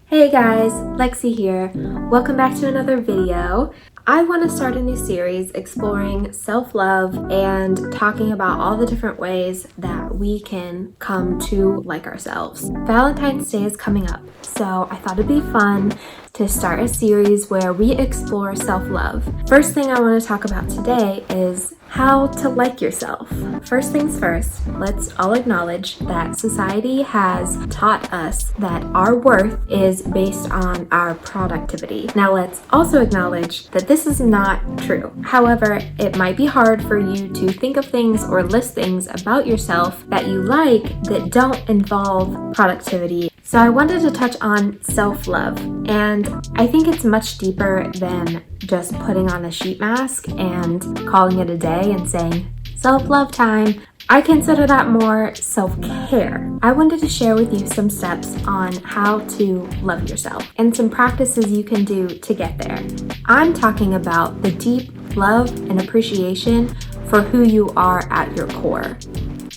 Hey guys, Lexi here. Welcome back to another video. I want to start a new series exploring self-love and talking about all the different ways that we can come to like ourselves. Valentine's Day is coming up, so I thought it'd be fun to start a series where we explore self-love. First thing I want to talk about today is how to like yourself. First things first, let's all acknowledge that society has taught us that our worth is based on our productivity. Now let's also acknowledge that this is not true. However, it might be hard for you to think of things or list things about yourself that you like that don't involve productivity. So I wanted to touch on self-love, and I think it's much deeper than just putting on a sheet mask and calling it a day and saying, self-love time. I consider that more self-care. I wanted to share with you some steps on how to love yourself and some practices you can do to get there. I'm talking about the deep love and appreciation for who you are at your core.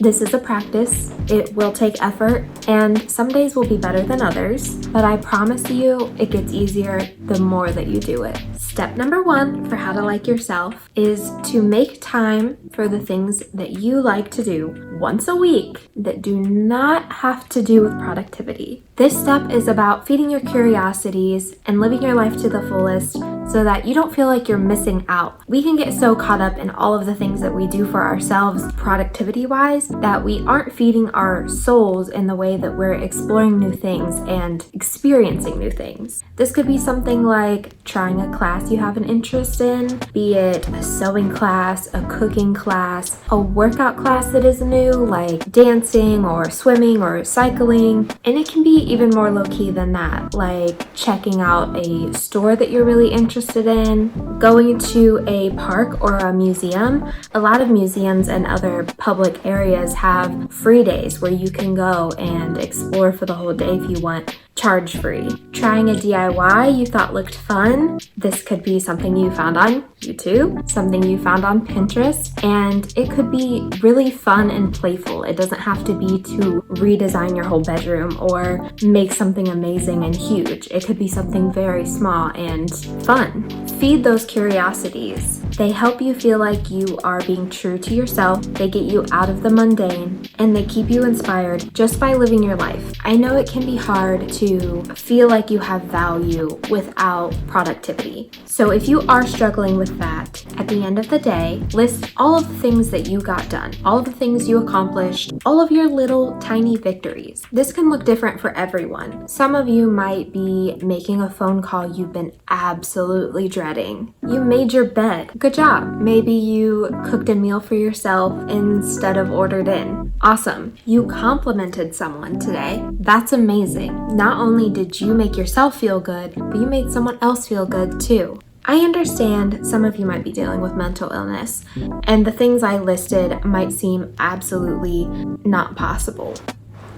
This is a practice. It will take effort, and some days will be better than others, but I promise you it gets easier the more that you do it. Step number 1 for how to like yourself is to make time for the things that you like to do once a week that do not have to do with productivity. This step is about feeding your curiosities and living your life to the fullest so that you don't feel like you're missing out. We can get so caught up in all of the things that we do for ourselves productivity-wise that we aren't feeding our souls in the way that we're exploring new things and experiencing new things. This could be something like trying a class you have an interest in, be it a sewing class, a cooking class, a workout class that is new, like dancing or swimming or cycling. And it can be even more low-key than that, like checking out a store that you're really interested in, going to a park or a museum. A lot of museums and other public areas have free days where you can go and explore for the whole day if you want, charge-free. Trying a DIY you thought looked fun. This could be something you found on YouTube, something you found on Pinterest, and it could be really fun and playful. It doesn't have to be to redesign your whole bedroom or make something amazing and huge. It could be something very small and fun. Feed those curiosities. They help you feel like you are being true to yourself, they get you out of the mundane, and they keep you inspired just by living your life. I know it can be hard to feel like you have value without productivity. So if you are struggling with that, at the end of the day, list all of the things that you got done, all of the things you accomplished, all of your little tiny victories. This can look different for everyone. Some of you might be making a phone call you've been absolutely dreading. You made your bed. Good job. Maybe you cooked a meal for yourself instead of ordered in. Awesome. You complimented someone today. That's amazing. Not only did you make yourself feel good, but you made someone else feel good too. I understand some of you might be dealing with mental illness, and the things I listed might seem absolutely not possible.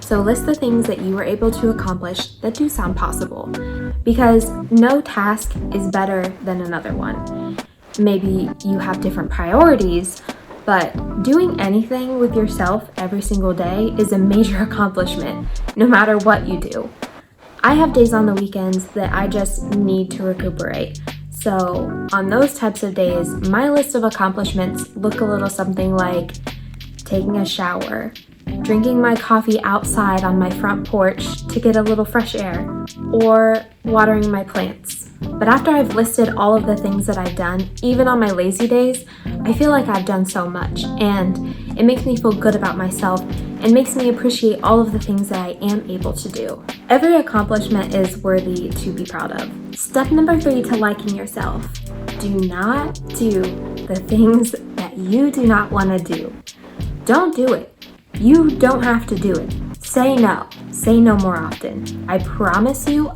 So list the things that you were able to accomplish that do sound possible, because no task is better than another one. Maybe you have different priorities, but doing anything with yourself every single day is a major accomplishment, no matter what you do. I have days on the weekends that I just need to recuperate. So on those types of days, my list of accomplishments look a little something like taking a shower, drinking my coffee outside on my front porch to get a little fresh air, or watering my plants. But after I've listed all of the things that I've done, even on my lazy days, I feel like I've done so much, and it makes me feel good about myself and makes me appreciate all of the things that I am able to do. Every accomplishment is worthy to be proud of. Step number 3 to liking yourself. Do not do the things that you do not want to do. Don't do it. You don't have to do it. Say no. Say no more often. I promise you,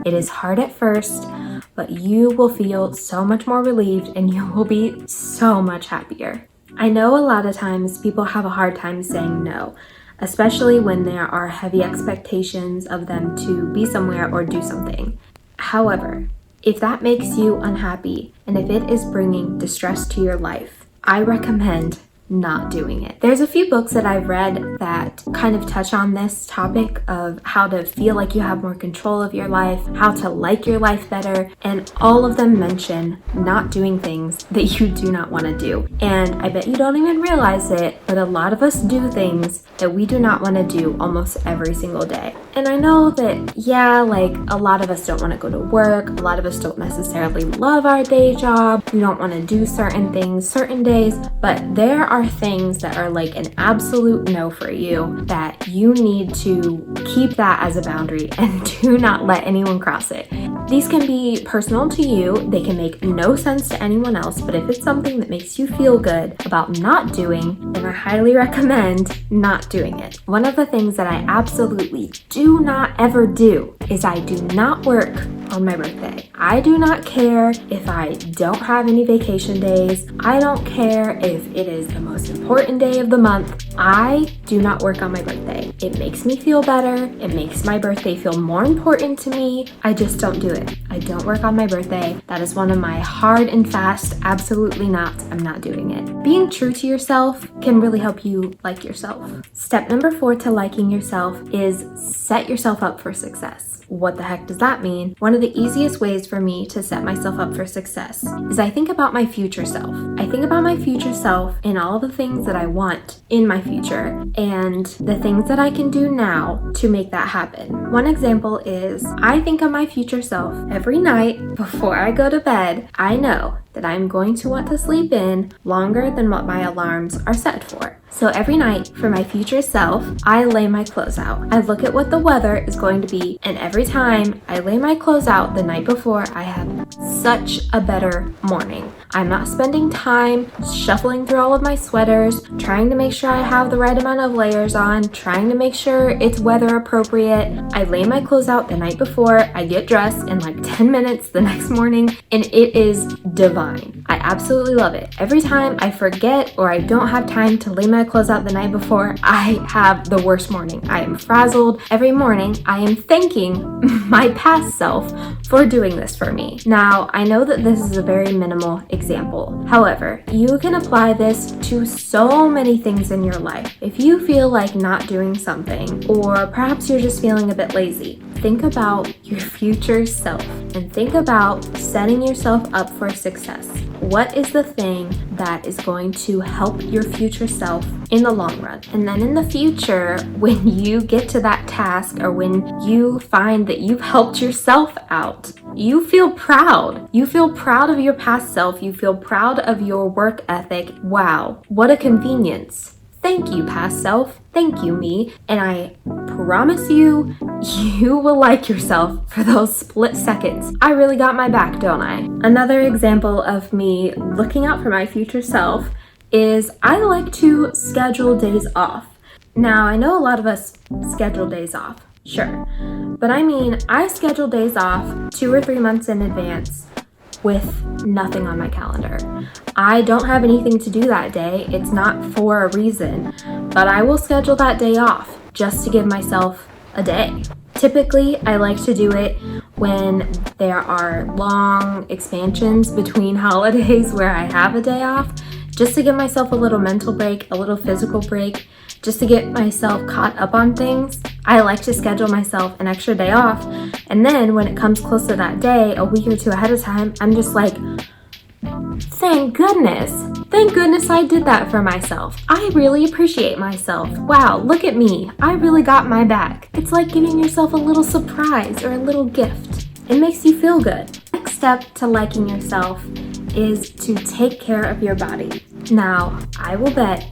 it is hard at first, but you will feel so much more relieved and you will be so much happier. I know a lot of times people have a hard time saying no, especially when there are heavy expectations of them to be somewhere or do something. However, if that makes you unhappy and if it is bringing distress to your life, I recommend not doing it. There's a few books that I've read that kind of touch on this topic of how to feel like you have more control of your life, how to like your life better, and all of them mention not doing things that you do not want to do. And I bet you don't even realize it, but a lot of us do things that we do not want to do almost every single day. And I know that, yeah, like a lot of us don't want to go to work, a lot of us don't necessarily love our day job, we don't want to do certain things certain days, but there are things that are like an absolute no for you that you need to keep that as a boundary and do not let anyone cross it. These can be personal to you, they can make no sense to anyone else, but if it's something that makes you feel good about not doing, then I highly recommend not doing it. One of the things that I absolutely do not ever do is I do not work on my birthday. I do not care if I don't have any vacation days. I don't care if it is the most important day of the month. I do not work on my birthday. It makes me feel better. It makes my birthday feel more important to me. I just don't do it. I don't work on my birthday. That is one of my hard and fast, absolutely not. I'm not doing it. Being true to yourself can really help you like yourself. Step number 4 to liking yourself is set yourself up for success. What the heck does that mean? One of the easiest ways for me to set myself up for success is I think about my future self. I think about my future self and all the things that I want in my future and the things that I can do now to make that happen. One example is I think of my future self every night before I go to bed. I know that I'm going to want to sleep in longer than what my alarms are set for. So every night for my future self, I lay my clothes out. I look at what the weather is going to be, and every time I lay my clothes out the night before, I have such a better morning. I'm not spending time shuffling through all of my sweaters, trying to make sure I have the right amount of layers on, trying to make sure it's weather appropriate. I lay my clothes out the night before, I get dressed in like 10 minutes the next morning, and it is divine. I absolutely love it. Every time I forget or I don't have time to lay my clothes out the night before, I have the worst morning. I am frazzled. Every morning, I am thanking my past self for doing this for me. Now, I know that this is a very minimal example. However, you can apply this to so many things in your life. If you feel like not doing something, or perhaps you're just feeling a bit lazy, think about your future self and think about setting yourself up for success. What is the thing that is going to help your future self in the long run? And then in the future, when you get to that task or when you find that you've helped yourself out, you feel proud. You feel proud of your past self. You feel proud of your work ethic. Wow, what a convenience. Thank you, past self. Thank you, me. And I promise you, you will like yourself for those split seconds. I really got my back, don't I? Another example of me looking out for my future self is I like to schedule days off. Now, I know a lot of us schedule days off, sure. But I mean, I schedule days off 2 or 3 months in advance with nothing on my calendar. I don't have anything to do that day. It's not for a reason, but I will schedule that day off just to give myself a day. Typically, I like to do it when there are long expansions between holidays where I have a day off, just to give myself a little mental break, a little physical break, just to get myself caught up on things. I like to schedule myself an extra day off, and then when it comes close to that day, a week or 2 ahead of time, I'm just like, thank goodness I did that for myself. I really appreciate myself. Wow, look at me. I really got my back. It's like giving yourself a little surprise or a little gift. It makes you feel good. Next step to liking yourself is to take care of your body. Now, I will bet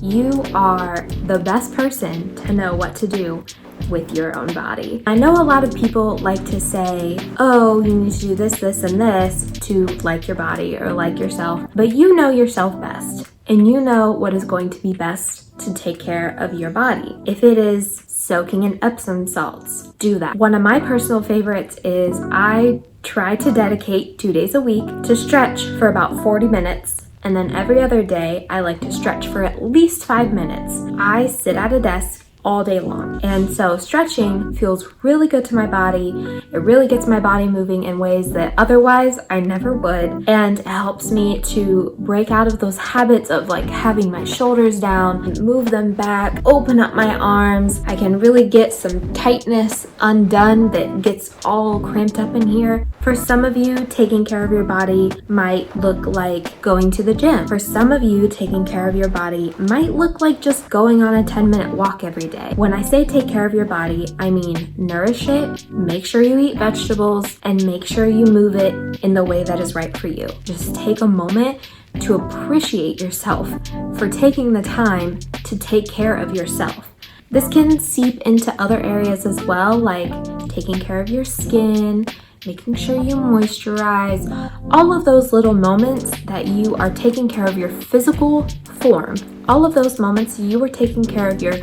you are the best person to know what to do with your own body. I know a lot of people like to say, oh, you need to do this, this, and this to like your body or like yourself, but you know yourself best, and you know what is going to be best to take care of your body. If it is soaking in Epsom salts, do that. One of my personal favorites is I try to dedicate 2 days a week to stretch for about 40 minutes. And then every other day, I like to stretch for at least 5 minutes. I sit at a desk all day long. And so stretching feels really good to my body. It really gets my body moving in ways that otherwise I never would. And it helps me to break out of those habits of like having my shoulders down, move them back, open up my arms. I can really get some tightness undone that gets all cramped up in here. For some of you, taking care of your body might look like going to the gym. For some of you, taking care of your body might look like just going on a 10-minute walk every day. When I say take care of your body, I mean nourish it, make sure you eat vegetables, and make sure you move it in the way that is right for you. Just take a moment to appreciate yourself for taking the time to take care of yourself. This can seep into other areas as well, like taking care of your skin, making sure you moisturize, all of those little moments that you are taking care of your physical form. All of those moments you are taking care of your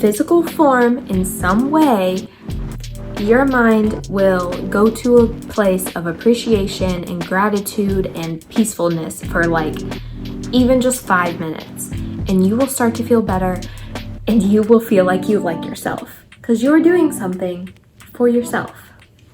physical form in some way, your mind will go to a place of appreciation and gratitude and peacefulness for like even just 5 minutes. And you will start to feel better and you will feel like you like yourself because you're doing something for yourself.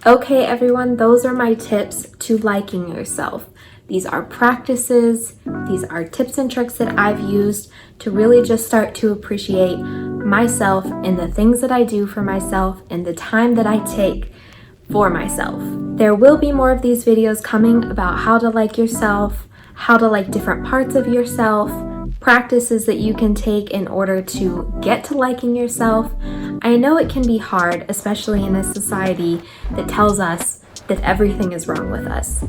Okay, everyone, those are my tips to liking yourself. These are practices, these are tips and tricks that I've used to really just start to appreciate myself and the things that I do for myself and the time that I take for myself. There will be more of these videos coming about how to like yourself, how to like different parts of yourself, practices that you can take in order to get to liking yourself. I know it can be hard, especially in a society that tells us that everything is wrong with us.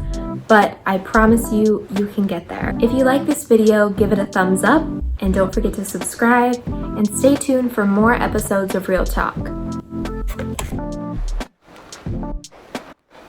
But I promise you, you can get there. If you like this video, give it a thumbs up and don't forget to subscribe and stay tuned for more episodes of Real Talk.